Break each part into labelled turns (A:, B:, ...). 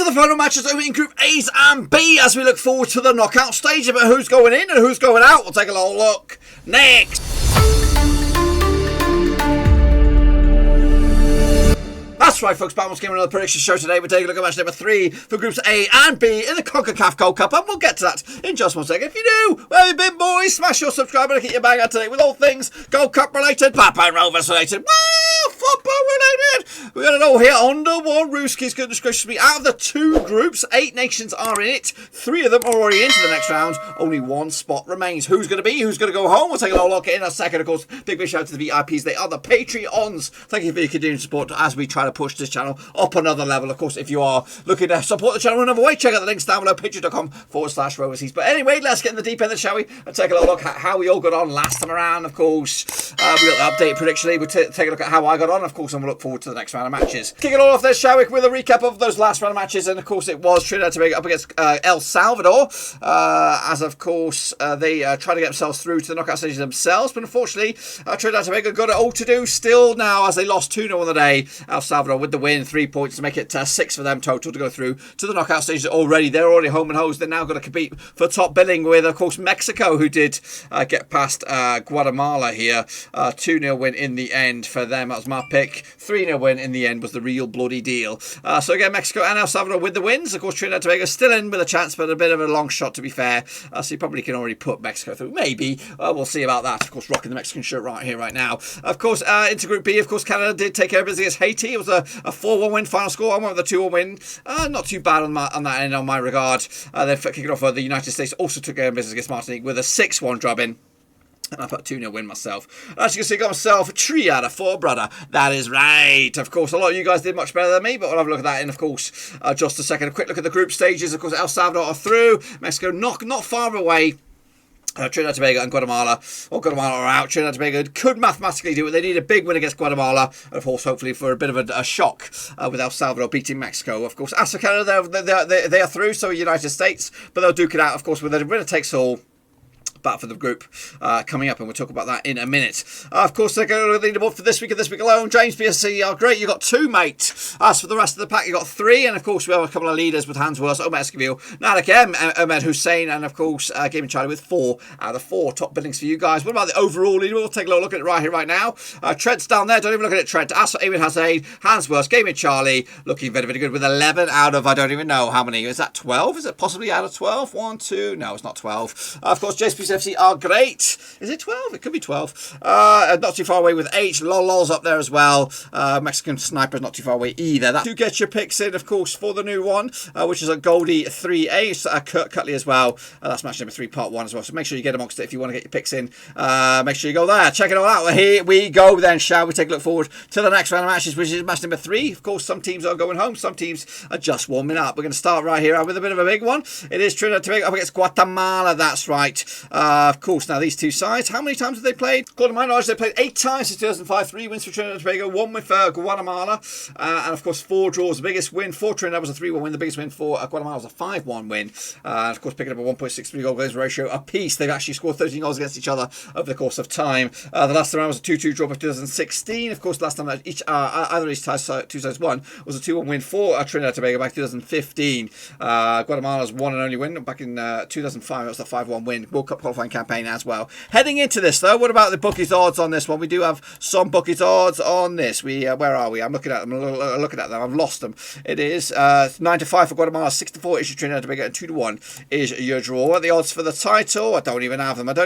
A: the final matches over in Group A's and B as we look forward to the knockout stage about who's going in and who's going out. We'll take a little look next. That's right, folks. Batman's Game, another prediction show today. We're taking a look at match number 3 for Groups A and B in the CONCACAF Gold Cup, and we'll get to that in just one second. If you're new, where have you been, boys? Smash your subscribe and get your bang out today with all things Gold Cup related, Papa and Rovers related, football related. We're going to know here on the one. Roverseas, goodness gracious me, out of the 2 groups, 8 nations are in it. 3 of them are already into the next round. Only 1 spot remains. Who's going to be? Who's going to go home? We'll take a little look in a second. Of course, big shout out to the VIPs. They are the Patreons. Thank you for your continued support as we try to push this channel up another level. Of course, if you are looking to support the channel another way, check out the links down below, patreon.com/Roverseas. But anyway, let's get in the deep end, shall we? And take a little look at how we all got on last time around. Of course, we'll update prediction. We'll take a look at how I got on, of course, and we'll look forward to the next round of matches. Kick it all off there, shall we, with a recap of those last round of matches. And of course, it was Trinidad and Tobago up against El Salvador, as of course they try to get themselves through to the knockout stages themselves. But unfortunately, Trinidad and Tobago got it all to do still now, as they lost 2-0 on the day. El Salvador with the win, 3 points to make it 6 for them total to go through to the knockout stages already. They're already home and hosed. They're now going to compete for top billing with, of course, Mexico, who did get past Guatemala here. 2-0 win in the end for them. That was my pick. 3-0 win in the end was the real bloody deal. So again, Mexico and El Salvador with the wins. Of course, Trinidad and Tobago still in with a chance, but a bit of a long shot to be fair. So you probably can already put Mexico through. Maybe. We'll see about that. Of course, rocking the Mexican shirt right here, right now. Of course, into Group B, of course, Canada did take care of business against Haiti. It was a 4-1 win final score. I went with a 2-1 win. Not too bad on that end, on my regard. Then kicking off, the United States also took care of business against Martinique with a 6-1 drubbing. And I put 2-0 win myself. As you can see, I got myself 3 out of 4, brother. That is right. Of course, a lot of you guys did much better than me, but we'll have a look at that in, of course, just a second. A quick look at the group stages. Of course, El Salvador are through. Mexico not far away. Trinidad, Tobago and Guatemala. Guatemala are out. Trinidad, Tobago could mathematically do it. They need a big win against Guatemala. And of course, hopefully for a bit of a shock with El Salvador beating Mexico. Of course, as for Canada, they are through. So are United States. But they'll duke it out, of course, with a winner takes all. Back for the group coming up, and we'll talk about that in a minute. Of course, they're going to lead the board for this week and this week alone. James PSC are great. You got 2, mate. As for the rest of the pack, you got 3, and of course we have a couple of leaders with Hansworth, Omer Esquivel, Nalek M, Ahmed Hussein, and of course Game and Charlie with 4 out of 4 top billings for you guys. What about the overall leader? We'll take a little look at it right here, right now. Trent's down there. Don't even look at it, Trent. As for Ahmed Hussein, Hansworth, Game and Charlie looking very, very good with 11 out of I don't even know how many. Is that 12? Is it possibly out of 12? 1, 2. No, it's not 12. Of course, JSPC are great. Is it 12? It could be 12. Not too far away with 8. Lol's up there as well. Mexican Sniper's not too far away either. That do get your picks in, of course, for the new one, which is a Goldie 3A. So, Kurt Cutley as well. That's match number 3, part 1 as well. So make sure you get amongst it if you want to get your picks in. Make sure you go there. Check it all out. Here we go then, shall we? Take a look forward to the next round of matches, which is match number 3. Of course, some teams are going home. Some teams are just warming up. We're going to start right here with a bit of a big one. It is Trinidad and Tobago up against Guatemala. That's right. Of course, now these two sides, how many times have they played? According to my knowledge, they played 8 times since 2005. 3 wins for Trinidad and Tobago, 1 win for Guatemala, and of course 4 draws. The biggest win for Trinidad was a 3-1 win. The biggest win for Guatemala was a 5-1 win. And of course, picking up a 1.63 goal goals ratio apiece. They've actually scored 13 goals against each other over the course of time. The last time was a 2-2 draw for 2016. Of course, last time that either of these two sides won was a 2-1 win for Trinidad and Tobago back in 2015. Guatemala's one and only win back in 2005. That was the 5-1 win. World Cup qualifying campaign as well. Heading into this though, what about the bookies odds on this one? We do have some bookies odds on this. Where are we? I'm looking at them. I've lost them. It is 9-5 for Guatemala, 6-4 is your Trinidad and Tobago, and 2-1 is your draw. What are the odds for the title? I don't even have them. at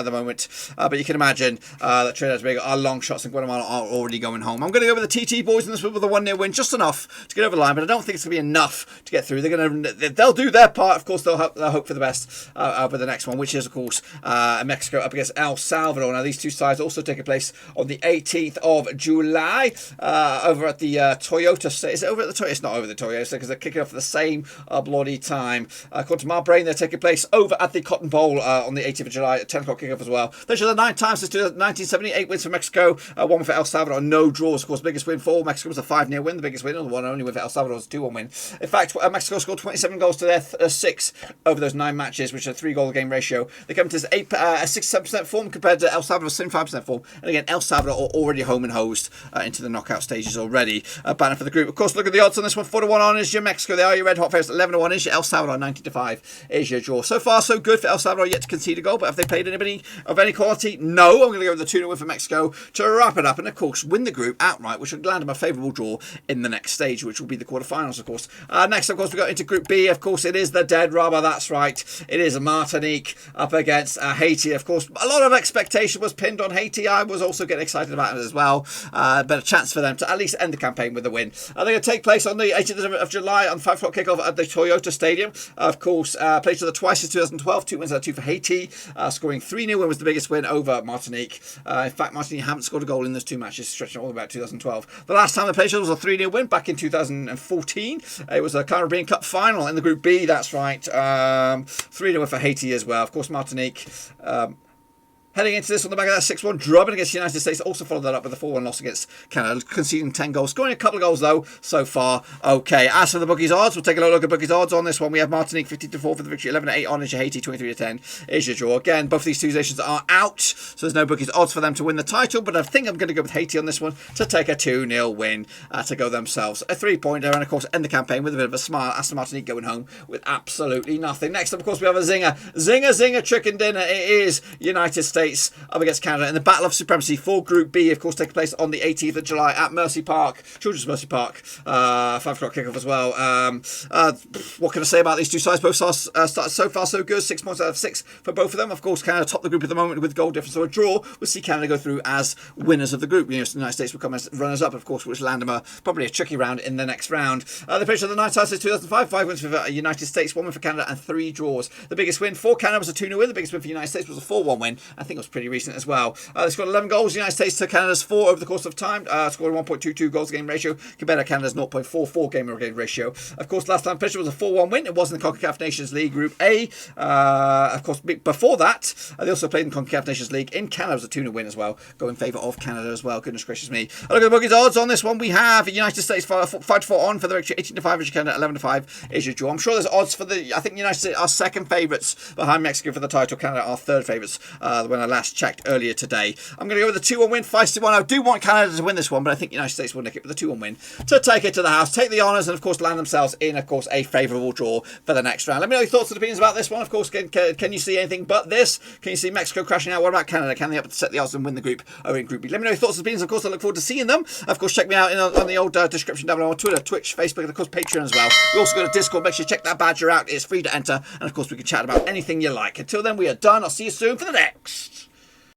A: the moment. But you can imagine that Trinidad and Tobago are long shots and Guatemala are already going home. I'm going to go with the TT boys in this one with a 1-0 win, just enough to get over the line, but I don't think it's going to be enough to get through. They'll do their part. Of course, they'll hope for the best over the next one, which is of course Mexico up against El Salvador. Now these two sides also taking place on the 18th of July over at the Toyota. Is it over at the Toyota? It's not over the Toyota because they're kicking off at the same bloody time. According to my brain, they're taking place over at the Cotton Bowl on the 18th of July at 10 o'clock kickoff as well. Those are the 9 times since 1978 wins for Mexico, 1 for El Salvador, no draws. Of course, biggest win for Mexico was a 5-0 win. The biggest win, the one only win for El Salvador was a 2-1 win. In fact, Mexico scored 27 goals to their 6 over those 9 matches, which is a 3-goal game ratio. They come to this 67% form compared to El Salvador's 75% form. And again, El Salvador are already home and hosed into the knockout stages already. Banner for the group. Of course, look at the odds on this one. 4-1 on is your Mexico. They are your red hot favorites. 11-1 is your El Salvador. 90-5 is your draw. So far, so good for El Salvador. Yet to concede a goal. But have they played anybody of any quality? No. I'm going to go with the 2-0 win for Mexico to wrap it up. And of course, win the group outright, which would land them a favourable draw in the next stage, which will be the quarterfinals, of course. Next, of course, we got into Group B. Of course, it is the dead rubber. That's right. It is Martinique up against Haiti. Of course, a lot of expectation was pinned on Haiti. I was also getting excited about it as well. But a chance for them to at least end the campaign with a win. They're going to take place on the 18th of July on 5 o'clock kickoff at the Toyota Stadium. Of course, played each other twice in 2012. 2 wins out of 2 for Haiti. Scoring 3-0 win was the biggest win over Martinique. In fact, Martinique haven't scored a goal in those 2 matches, stretching all about 2012. The last time they played each other was a 3-0 win back in 2014. It was a Caribbean Cup final in the Group B. That's right. 3-0 win for Haiti as well. Of course, Martinique. Heading into this on the back of that 6-1 drubbing against the United States. Also followed that up with a 4-1 loss against Canada, conceding 10 goals. Scoring a couple of goals, though, so far. Okay, as for the bookies odds, we'll take a look at bookies odds on this one. We have Martinique 50-4 for the victory, 11-8 on is your Haiti, 23-10 is your draw. Again, both of these two nations are out, so there's no bookies odds for them to win the title, but I think I'm going to go with Haiti on this one to take a 2-0 win to go themselves a 3-pointer, and of course end the campaign with a bit of a smile. As for Martinique going home with absolutely nothing. Next up, of course, we have a zinger. Zinger, chicken dinner. It is United States up against Canada in the Battle of Supremacy for Group B, of course, taking place on the 18th of July at Mercy Park, Children's Mercy Park, 5 o'clock kickoff as well. What can I say about these two sides? Both sides started so far so good, 6 points out of 6 for both of them. Of course, Canada top the group at the moment with goal difference, so a draw will see Canada go through as winners of the group. The United States will come as runners up, of course, which land them probably a tricky round in the next round. The pitch of the night since 2005, 5 wins for the United States, 1 win for Canada, and 3 draws. The biggest win for Canada was a 2-0 win. The biggest win for the United States was a 4-1 win. I think it was pretty recent as well. They scored 11 goals. The United States to Canada's 4 over the course of time. Scored 1.22 goals game ratio compared to Canada's 0.44 game ratio. Of course, last time picture was a 4-1 win. It was in the CONCACAF Nations League Group A. Of course, before that, they also played in CONCACAF Nations League in Canada. It was a 2-0 win as well. Go in favour of Canada as well. Goodness gracious me. Look at the bookies odds on this one. We have United States 5-4 on for the victory. 18-5 is Canada. 11-5 is your draw. I'm sure there's odds for the. I think United States are second favourites behind Mexico for the title. Canada are third favourites when I last checked earlier today. I'm going to go with a 2-1 win, 5-1. I do want Canada to win this one, but I think United States will nick it with a 2-1 win to take it to the house, take the honours, and of course land themselves in, of course, a favourable draw for the next round. Let me know your thoughts and opinions about this one. Of course, can you see anything but this? Can you see Mexico crashing out? What about Canada? Can they upset the odds and win the group over in Group B? Let me know your thoughts and opinions. Of course, I look forward to seeing them. Of course, check me out on the old description down below on Twitter, Twitch, Facebook, and of course Patreon as well. We also got a Discord. Make sure you check that badger out. It's free to enter, and of course we can chat about anything you like. Until then, we are done. I'll see you soon for the next.